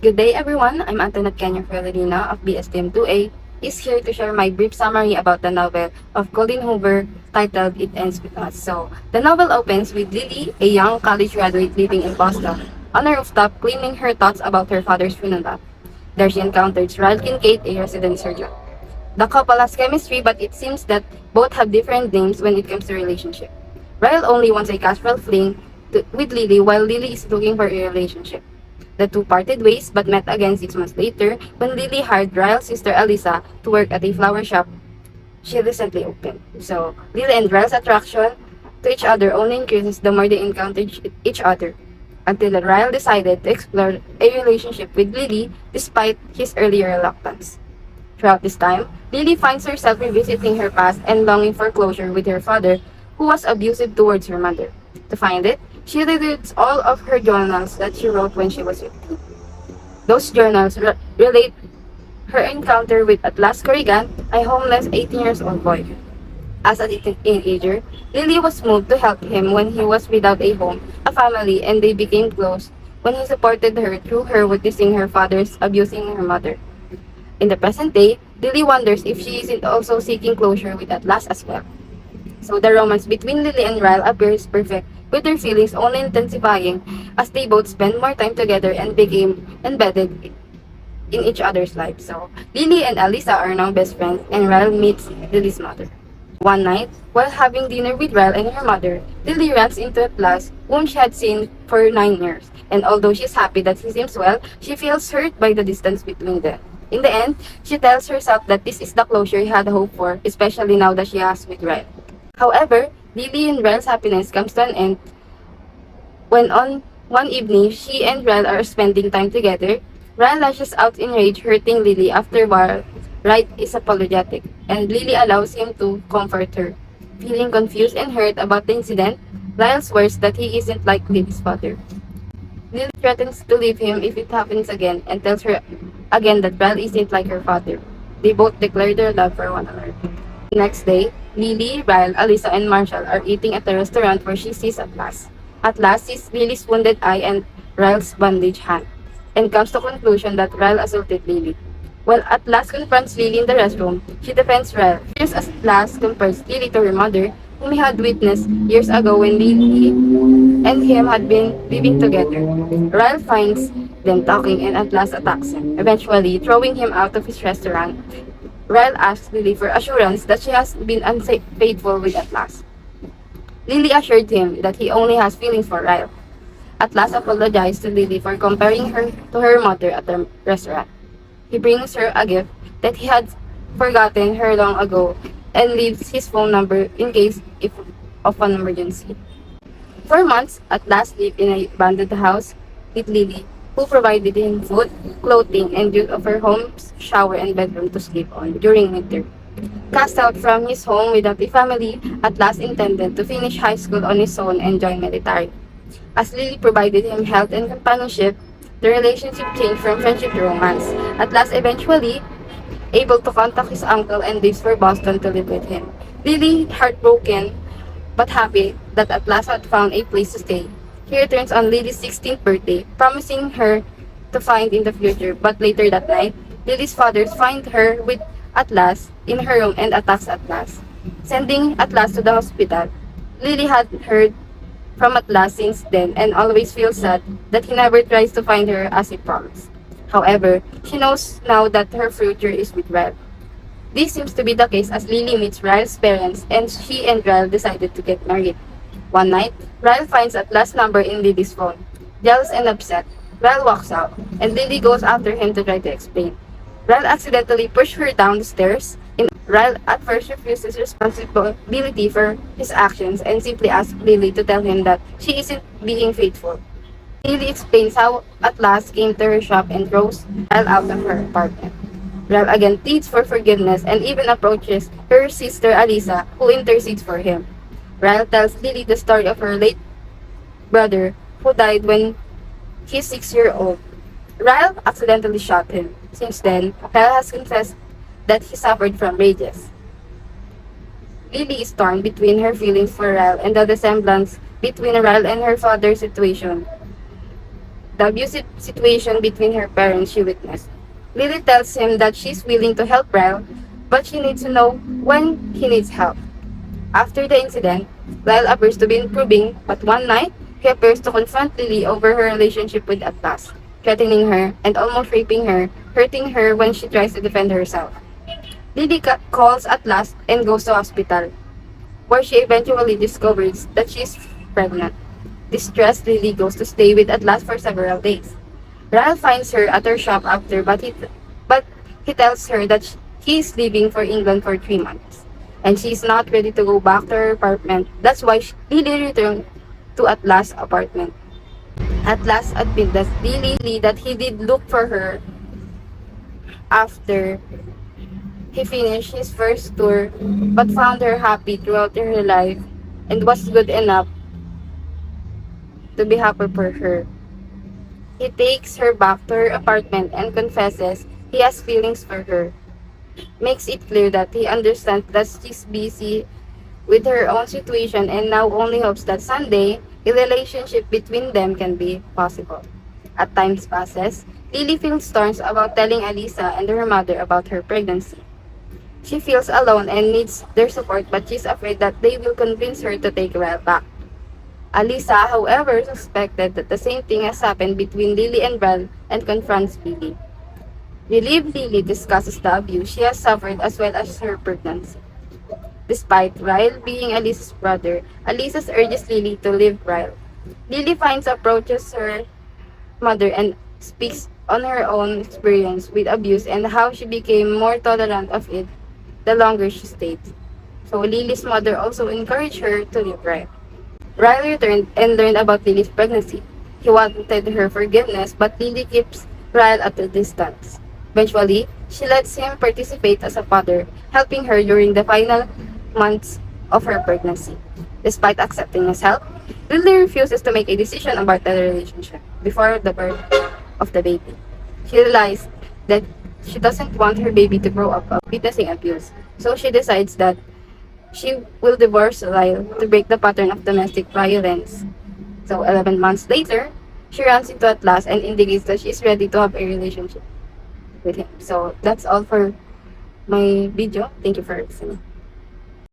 Good day everyone, I'm Antoinette Kenya Ferlerina of BSTM 2A is here to share my brief summary about the novel of Colleen Hoover titled It Ends With Us. So, the novel opens with Lily, a young college graduate living in Boston, on a rooftop cleaning her thoughts about her father's funeral. There she encounters Ralph Kincaid, a resident surgeon. The couple has chemistry, but it seems that both have different names when it comes to relationship. Ryle only wants a casual fling with Lily while Lily is looking for a relationship. The two parted ways but met again 6 months later when Lily hired Ryle's sister Alyssa to work at a flower shop she recently opened. So, Lily and Ryle's attraction to each other only increases the more they encounter each other, until Ryle decided to explore a relationship with Lily despite his earlier reluctance. Throughout this time, Lily finds herself revisiting her past and longing for closure with her father, who was abusive towards her mother. To find it, she reads all of her journals that she wrote when she was 15. Those journals relate her encounter with Atlas Corrigan, a homeless 18 years old boy. As a teenager, Lily was moved to help him when he was without a home, a family, and they became close when he supported her through her witnessing her father's abusing her mother. In the present day, Lily wonders if she isn't also seeking closure with Atlas as well. So the romance between Lily and Ryle appears perfect, with their feelings only intensifying as they both spend more time together and became embedded in each other's lives. So Lily and Alyssa are now best friends, and Ryle meets Lily's mother. One night, while having dinner with Ryle and her mother, Lily runs into Atlas, whom she had seen for 9 years. And although she's happy that he seems well, she feels hurt by the distance between them. In the end, she tells herself that this is the closure he had hoped for, especially now that she has with Ryle. However, Lily and Ryle's happiness comes to an end when on one evening she and Ryle are spending time together. Ryle lashes out in rage, hurting Lily. Afterward, Wright is apologetic, and Lily allows him to comfort her. Feeling confused and hurt about the incident, Ryle swears that he isn't like Lily's father. Lily threatens to leave him if it happens again and tells her again that Ryle isn't like her father. They both declare their love for one another. The next day, Lily, Ryle, Alyssa, and Marshall are eating at a restaurant where she sees Atlas. Atlas sees Lily's wounded eye and Ryle's bandaged hand, and comes to the conclusion that Ryle assaulted Lily. While Atlas confronts Lily in the restroom, she defends Ryle. Fierce as Atlas compares Lily to her mother, whom he had witnessed years ago when Lily and him had been living together. Ryle finds them talking and Atlas attacks him, eventually throwing him out of his restaurant. Ryle asks Lily for assurance that she has been unfaithful with Atlas. Lily assured him that he only has feelings for Ryle. Atlas apologized to Lily for comparing her to her mother at the restaurant. He brings her a gift that he had forgotten her long ago and leaves his phone number in case of an emergency. For months, Atlas lived in an abandoned house with Lily, who provided him food, clothing, and use of her home's shower and bedroom to sleep on during winter. Cast out from his home without a family, Atlas intended to finish high school on his own and join military. As Lily provided him health and companionship, the relationship changed from friendship to romance. Atlas eventually able to contact his uncle and leaves for Boston to live with him. Lily, heartbroken but happy that Atlas had found a place to stay, he returns on Lily's 16th birthday, promising her to find in the future. But later that night, Lily's father finds her with Atlas in her room and attacks Atlas, sending Atlas to the hospital. Lily had heard from Atlas since then and always feels sad that he never tries to find her as he promised. However, she knows now that her future is with Ryle. This seems to be the case as Lily meets Ryle's parents and she and Ryle decided to get married. One night, Ryle finds Atlas' number in Lily's phone. Jealous and upset, Ryle walks out, and Lily goes after him to try to explain. Ryle accidentally pushes her down the stairs. Ryle at first refuses responsibility for his actions and simply asks Lily to tell him that she isn't being faithful. Lily explains how Atlas came to her shop and throws Ryle out of her apartment. Ryle again pleads for forgiveness and even approaches her sister Alyssa, who intercedes for him. Ryle tells Lily the story of her late brother who died when he's 6 years old. Ryle accidentally shot him. Since then, Ryle has confessed that he suffered from rages. Lily is torn between her feelings for Ryle and the resemblance between Ryle and her father's situation. the abusive situation between her parents she witnessed. Lily tells him that she's willing to help Ryle, but she needs to know when he needs help. After the incident, Lyle appears to be improving, but one night, he appears to confront Lily over her relationship with Atlas, threatening her and almost raping her, hurting her when she tries to defend herself. Lily calls Atlas and goes to hospital, where she eventually discovers that she's pregnant. Distressed, Lily goes to stay with Atlas for several days. Ryle finds her at her shop after, but he tells her that he is leaving for England for 3 months, and she's not ready to go back to her apartment. That's why Lily returned to Atlas' apartment. Atlas admitted that Lily that he did look for her after he finished his first tour, but found her happy throughout her life and was good enough to be happy for her. He takes her back to her apartment and confesses he has feelings for her. Makes it clear that he understands that she's busy with her own situation and now only hopes that someday a relationship between them can be possible. As time passes, Lily feels torn about telling Alisa and her mother about her pregnancy. She feels alone and needs their support, but she's afraid that they will convince her to take Ryle back. Alisa, however, suspected that the same thing has happened between Lily and Ryle and confronts Lily. Relieved, Lily discusses the abuse she has suffered as well as her pregnancy. Despite Ryle being Alisa's brother, Alisa urges Lily to leave Ryle. Lily approaches her mother and speaks on her own experience with abuse and how she became more tolerant of it the longer she stayed. So Lily's mother also encouraged her to leave Ryle. Ryle returned and learned about Lily's pregnancy. He wanted her forgiveness, but Lily keeps Ryle at a distance. Eventually, she lets him participate as a father, helping her during the final months of her pregnancy. Despite accepting his help, Lily refuses to make a decision about the relationship before the birth of the baby. She realized that she doesn't want her baby to grow up witnessing abuse, so she decides that she will divorce Lyle to break the pattern of domestic violence. So 11 months later, she runs into Atlas and indicates that she's ready to have a relationship with him. So that's all for my video. Thank you for listening.